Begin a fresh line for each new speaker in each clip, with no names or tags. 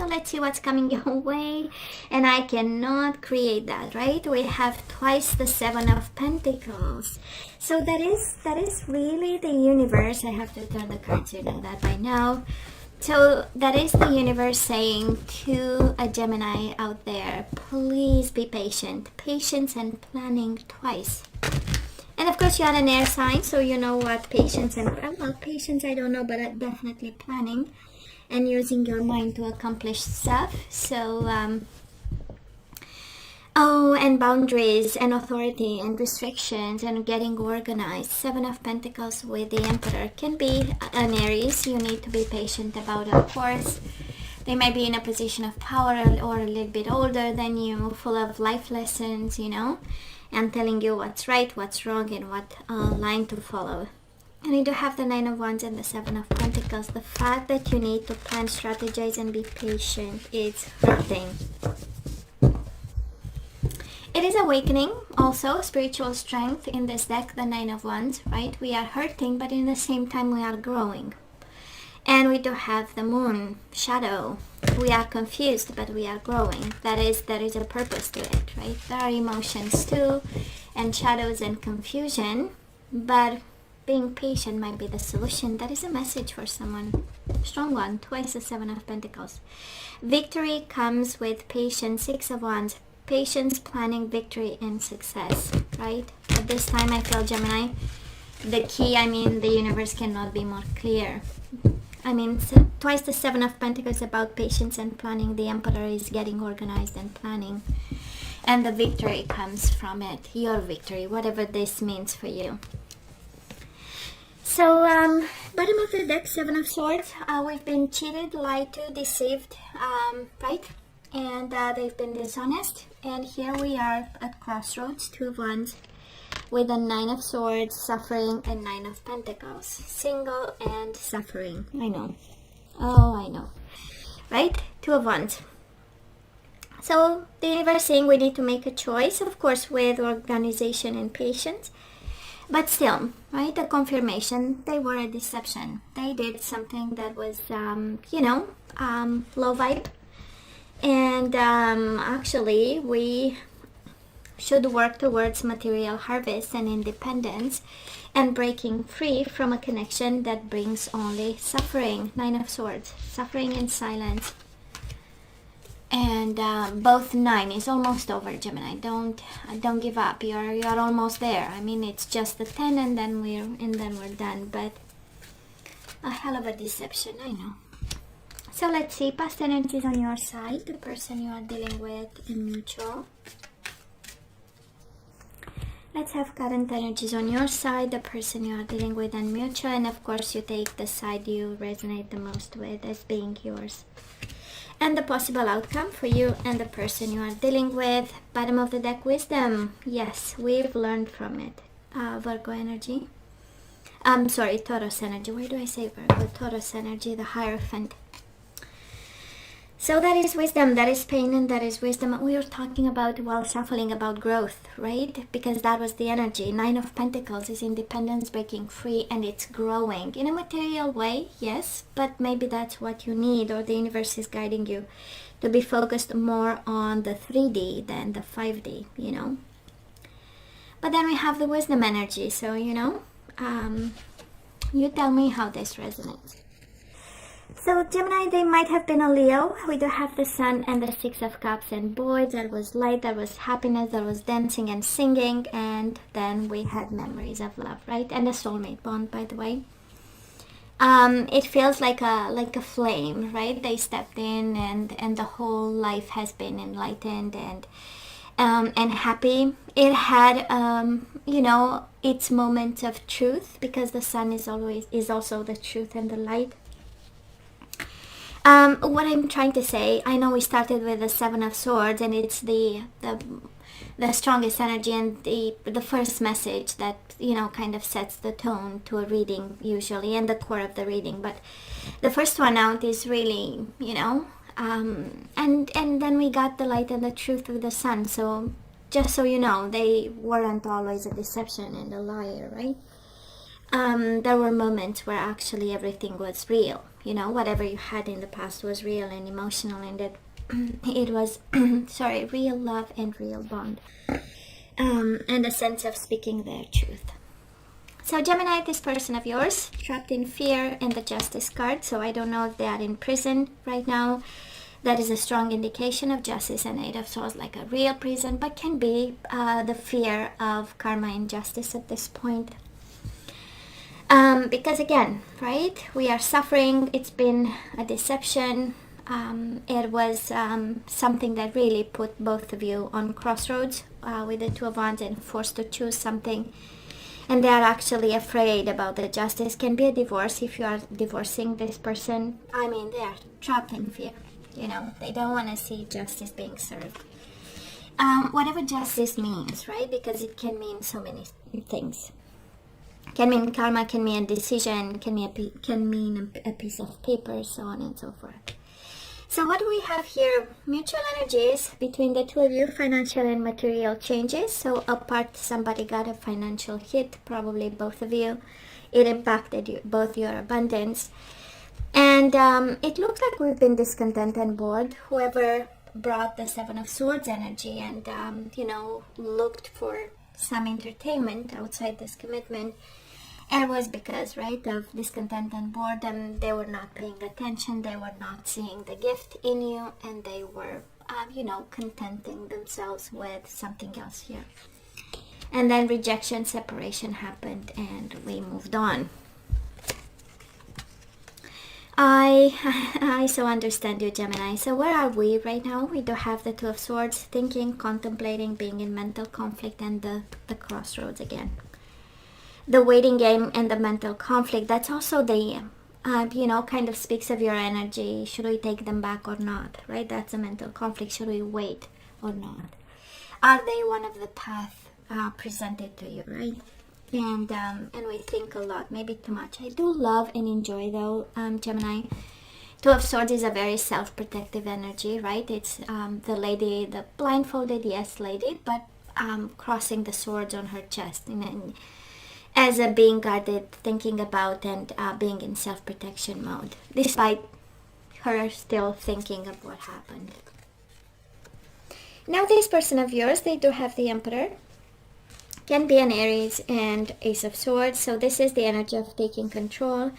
let's see what's coming your way. And I cannot create that, right? We have twice the Seven of Pentacles. So that is really the universe. I have to turn the cards, you know that by now. So that is the universe saying to a Gemini out there, please be patient. Patience and planning twice. And of course you are an air sign, so you know what patience and, well, patience I don't know, but definitely planning and using your mind to accomplish stuff. So and boundaries and authority and restrictions and getting organized. Seven of Pentacles with the Emperor can be an Aries. You need to be patient about it, of course. They might be in a position of power or a little bit older than you, full of life lessons, you know, and telling you what's right, what's wrong, and what line to follow. And you do have the Nine of Wands and the Seven of Pentacles. The fact that you need to plan, strategize, and be patient is hurting. It is awakening, also spiritual strength in this deck, the Nine of Wands, right? We are hurting, but in the same time we are growing. And we do have the Moon, shadow. We are confused, but we are growing. There is a purpose to it, right? There are emotions too, and shadows and confusion, but being patient might be the solution. That is a message for someone. Strong one, twice the Seven of Pentacles. Victory comes with patience, Six of Wands. Patience, planning, victory, and success, right? At this time, I feel, Gemini, the key, the universe cannot be more clear. Twice the Seven of Pentacles about patience and planning. The Emperor is getting organized and planning. And the victory comes from it. Your victory, whatever this means for you. So, bottom of the deck, Seven of Swords. We've been cheated, lied to, deceived, right? And they've been dishonest. And here we are at crossroads, Two of Wands with a Nine of Swords, suffering, and Nine of Pentacles. Single and suffering. I know. Oh, I know. Right? Two of Wands. So the universe saying we need to make a choice, of course, with organization and patience. But still, right? The confirmation, they were a deception. They did something that was, low vibe. And actually, we should work towards material harvest and independence and breaking free from a connection that brings only suffering. Nine of Swords, suffering in silence. And both nine is almost over, Gemini. Don't give up. You're almost there. It's just the 10 and then we're done. But a hell of a deception, I know. So let's see, past energies on your side, the person you are dealing with in mutual. Let's have current energies on your side, the person you are dealing with in mutual, and of course you take the side you resonate the most with as being yours. And the possible outcome for you and the person you are dealing with. Bottom of the deck, wisdom. Yes, we've learned from it. Virgo energy. Taurus energy. Why do I say Virgo? Taurus energy, the Hierophant. So that is wisdom, that is pain, and that is wisdom. We were talking about, while shuffling, about growth, right? Because that was the energy. Nine of Pentacles is independence, breaking free, and it's growing. In a material way, yes, but maybe that's what you need, or the universe is guiding you to be focused more on the 3D than the 5D, you know? But then we have the wisdom energy, so, you tell me how this resonates. So Gemini, they might have been a Leo. We do have the Sun and the Six of Cups, and boy, there was light, there was happiness, there was dancing and singing, and then we had memories of love, right? And a soulmate bond, by the way. It feels like a flame, right? They stepped in, and the whole life has been enlightened and happy. It had its moments of truth, because the sun is also the truth and the light. What I'm trying to say, I know we started with the Seven of Swords, and it's the strongest energy and the first message that kind of sets the tone to a reading usually, and the core of the reading. But the first one out is really and then we got the light and the truth with the sun. So just so you know, they weren't always a deception and a liar, right? There were moments where actually everything was real. you know, whatever you had in the past was real and emotional, and that it was sorry, real love and real bond, and a sense of speaking their truth. So Gemini, this person of yours trapped in fear and the Justice card, so I don't know if they are in prison right now. That is a strong indication of Justice and Eight of Swords, like a real prison, but can be the fear of karma and justice at this point. Because again, right, we are suffering. It's been a deception. It was something that really put both of you on crossroads with the Two of Wands and forced to choose something. And they are actually afraid about the justice. Can be a divorce if you are divorcing this person. I mean, they are trapped in fear. You know, they don't want to see justice being served. Whatever justice means, right? Because it can mean so many things. Can mean karma, can mean a decision, can mean a piece of paper, so on and so forth. So what do we have here? Mutual energies between the two of you, financial and material changes. So apart, somebody got a financial hit, probably both of you. It impacted both your abundance. And it looks like we've been discontent and bored. Whoever brought the Seven of Swords energy and, you know, looked for some entertainment outside this commitment, it was because, right, of discontent and boredom. They were not paying attention, they were not seeing the gift in you, and they were, you know, contenting themselves with something else here. And then rejection, separation happened, and we moved on. I so understand you, Gemini. So where are we right now? We do have the Two of Swords, thinking, contemplating, being in mental conflict, and the crossroads again. The waiting game and the mental conflict, that's also the, you know, kind of speaks of your energy. Should we take them back or not, right? That's a mental conflict. Should we wait or not? Are they one of the paths presented to you, right? And we think a lot, maybe too much. I do love and enjoy, though, Gemini. Two of Swords is a very self-protective energy, right? It's the lady, the blindfolded, yes, lady, but crossing the swords on her chest, and as a being guarded, thinking about and being in self-protection mode, despite her still thinking of what happened. Now this person of yours, they do have the Emperor. Can be an Aries and Ace of Swords. So this is the energy of taking control.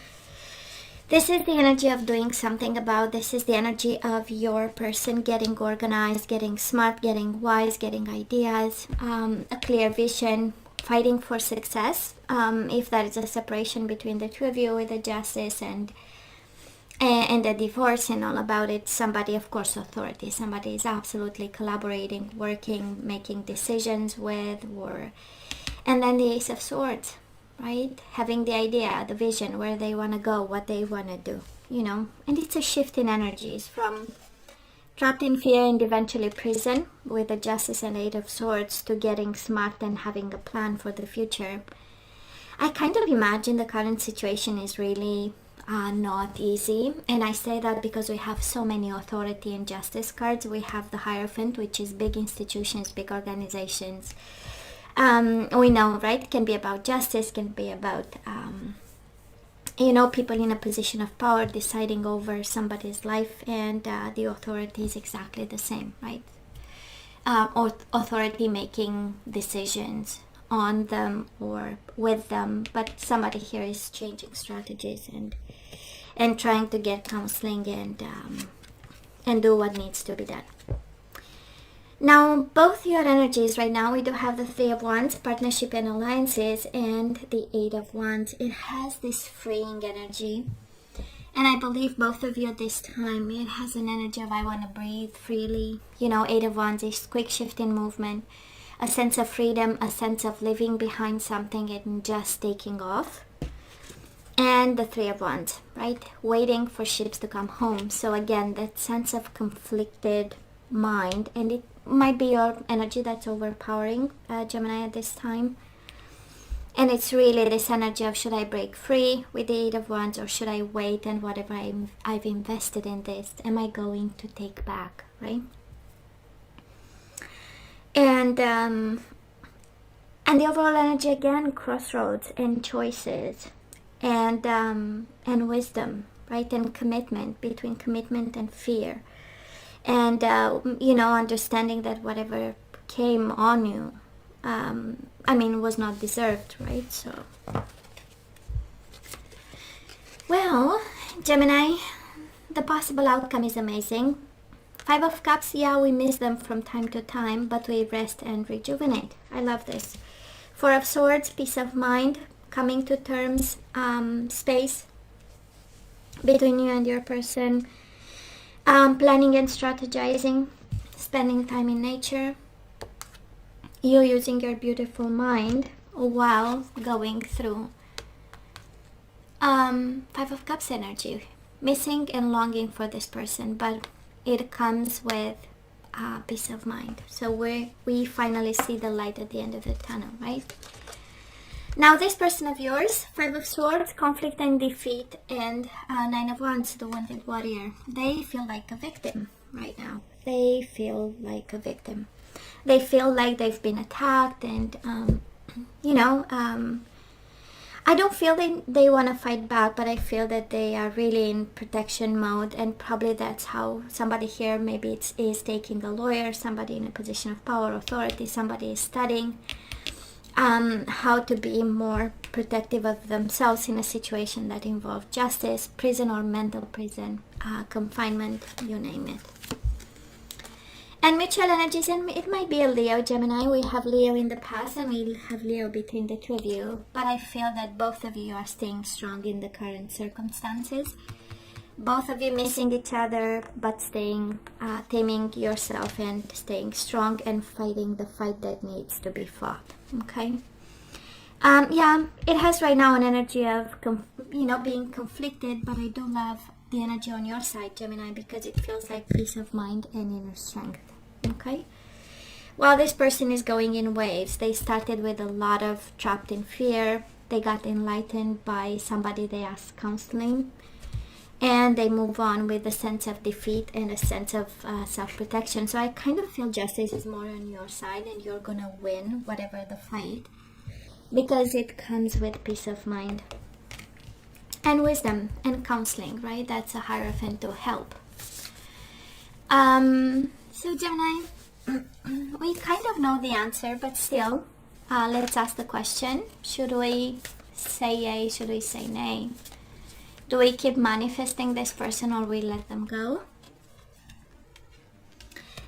This is the energy of doing something about. This is the energy of your person getting organized, getting smart, getting wise, getting ideas, a clear vision, fighting for success. If there is a separation between the two of you with the Justice and the divorce and all about it, somebody, of course, authority, somebody is absolutely collaborating, working, making decisions with, and then the Ace of Swords, right? Having the idea, the vision, where they want to go, what they want to do, you know. And it's a shift in energies from trapped in fear and eventually prison with the Justice and Eight of Swords to getting smart and having a plan for the future. I kind of imagine the current situation is really not easy, and I say that because we have so many authority and justice cards. We have the Hierophant, which is big institutions, big organizations. We know, right? It can be about justice, can be about you know, people in a position of power deciding over somebody's life, and the authority is exactly the same, right? Authority making decisions on them or with them, but somebody here is changing strategies and trying to get counseling and do what needs to be done. Now, both your energies right now, we do have the Three of Wands, partnership and alliances, and the Eight of Wands. It has this freeing energy, and I believe both of you this time, it has an energy of I want to breathe freely. You know, Eight of Wands is quick shift in movement, a sense of freedom, a sense of living behind something and just taking off. And the Three of Wands, right? Waiting for ships to come home. So again, that sense of conflicted mind, and it might be your energy that's overpowering, Gemini, at this time. And it's really this energy of, should I break free with the Eight of Wands, or should I wait, and whatever I've invested in this, am I going to take back, right? And the overall energy, again, crossroads and choices and wisdom, right? And commitment, between commitment and fear. And, you know, understanding that whatever came on you, I mean, was not deserved, right? So, well, Gemini, the possible outcome is amazing. Five of Cups, yeah, we miss them from time to time, but we rest and rejuvenate. I love this. Four of Swords, peace of mind, coming to terms, space between you and your person, planning and strategizing, spending time in nature, you using your beautiful mind while going through Five of Cups energy, missing and longing for this person, but it comes with peace of mind. So we finally see the light at the end of the tunnel, right? Now this person of yours, Five of Swords, conflict and defeat, and Nine of Wands, the wounded warrior, they feel like a victim right now. They feel like a victim. They feel like they've been attacked, and you know, I don't feel they want to fight back, but I feel that they are really in protection mode, and probably that's how somebody here, maybe is taking a lawyer, somebody in a position of power, authority, somebody is studying how to be more protective of themselves in a situation that involves justice, prison or mental prison, confinement, you name it. And mutual energies, and it might be a Leo, Gemini. We have Leo in the past and we have Leo between the two of you. But I feel that both of you are staying strong in the current circumstances. Both of you missing each other, but staying, taming yourself and staying strong and fighting the fight that needs to be fought. Okay? Yeah, it has right now an energy of, you know, being conflicted, but I do love the energy on your side, Gemini, because it feels like peace of mind and inner strength. Okay, well, this person is going in waves. They started with a lot of trapped in fear. They got enlightened by somebody they asked counseling, and they move on with a sense of defeat and a sense of self-protection. So I kind of feel justice is more on your side, and you're gonna win whatever the fight, because it comes with peace of mind and wisdom and counseling, right? That's a Hierophant to help. So Gemini, we kind of know the answer, but still, let's ask the question. Should we say yay? Should we say nay? Do we keep manifesting this person, or we let them go?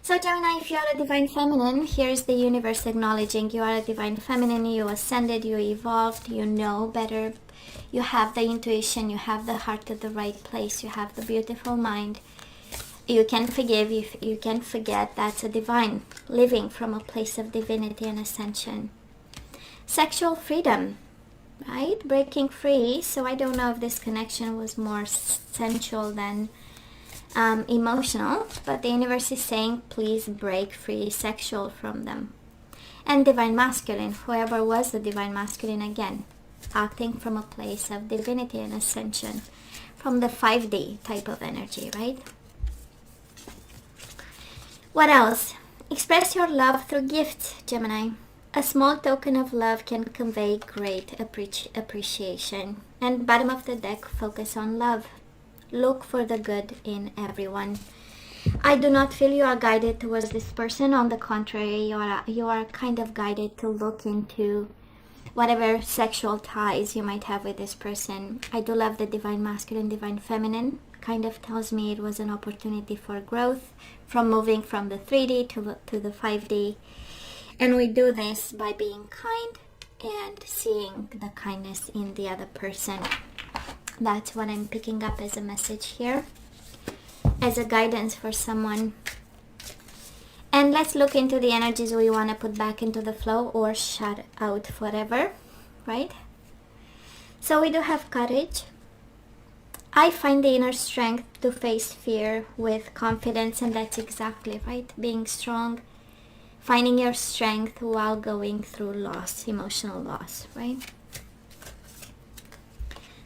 So Gemini, if you are a divine feminine, here's the universe acknowledging you are a divine feminine. You ascended, you evolved, you know better. You have the intuition, you have the heart at the right place, you have the beautiful mind. You can forgive, you can forget. That's a divine, living from a place of divinity and ascension. Sexual freedom, right? Breaking free. So I don't know if this connection was more sensual than emotional, but the universe is saying, please break free sexual from them. And divine masculine, whoever was the divine masculine, again, acting from a place of divinity and ascension, from the 5D type of energy, right? What else? Express your love through gifts, Gemini. A small token of love can convey great appreciation. And bottom of the deck, focus on love. Look for the good in everyone. I do not feel you are guided towards this person. On the contrary, you are kind of guided to look into whatever sexual ties you might have with this person. I do love the divine masculine, divine feminine. Kind of tells me it was an opportunity for growth, from moving from the 3D to the 5D. And we do this by being kind and seeing the kindness in the other person. That's what I'm picking up as a message here, as a guidance for someone. And let's look into the energies we want to put back into the flow or shut out forever, right? So we do have courage. I find the inner strength to face fear with confidence, and that's exactly right. Being strong, finding your strength while going through loss, emotional loss, right?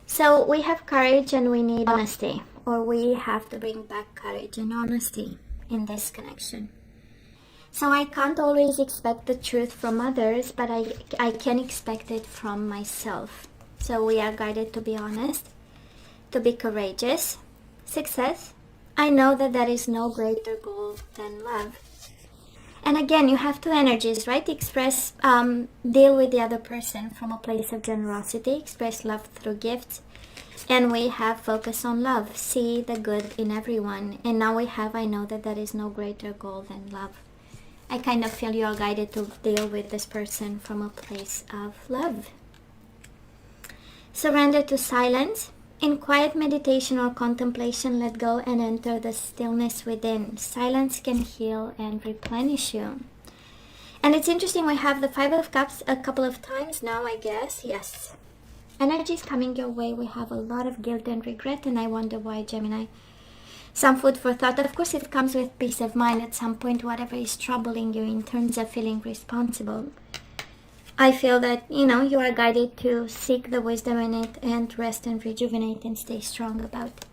So we have courage and we need honesty, or we have to bring back courage and honesty in this connection. So I can't always expect the truth from others, but I can expect it from myself. So we are guided to be honest, to be courageous. Success. I know that there is no greater goal than love. And again, you have two energies, right? Express, deal with the other person from a place of generosity. Express love through gifts. And we have focus on love. See the good in everyone. And now we have, I know that there is no greater goal than love. I kind of feel you are guided to deal with this person from a place of love. Surrender to silence. In quiet meditation or contemplation, let go and enter the stillness within. Silence can heal and replenish you. And it's interesting, we have the Five of Cups a couple of times now, I guess. Yes. Energy is coming your way. We have a lot of guilt and regret, and I wonder why, Gemini. Some food for thought. Of course, it comes with peace of mind at some point, whatever is troubling you in terms of feeling responsible. I feel that, you are guided to seek the wisdom in it and rest and rejuvenate and stay strong about it.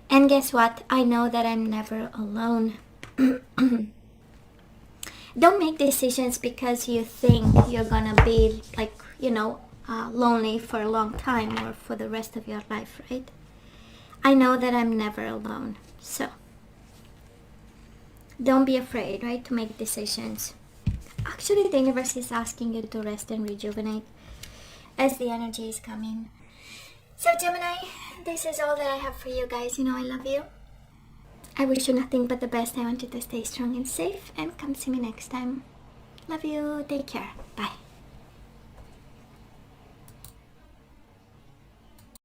And guess what? I know that I'm never alone. Don't make decisions because you think you're gonna be lonely for a long time or for the rest of your life, right? I know that I'm never alone. So don't be afraid, right, to make decisions. Actually, the universe is asking you to rest and rejuvenate as the energy is coming. So Gemini, this is all that I have for you guys. I love you. I wish you nothing but the best. I want you to stay strong and safe, and come see me next time. Love you. Take care. Bye.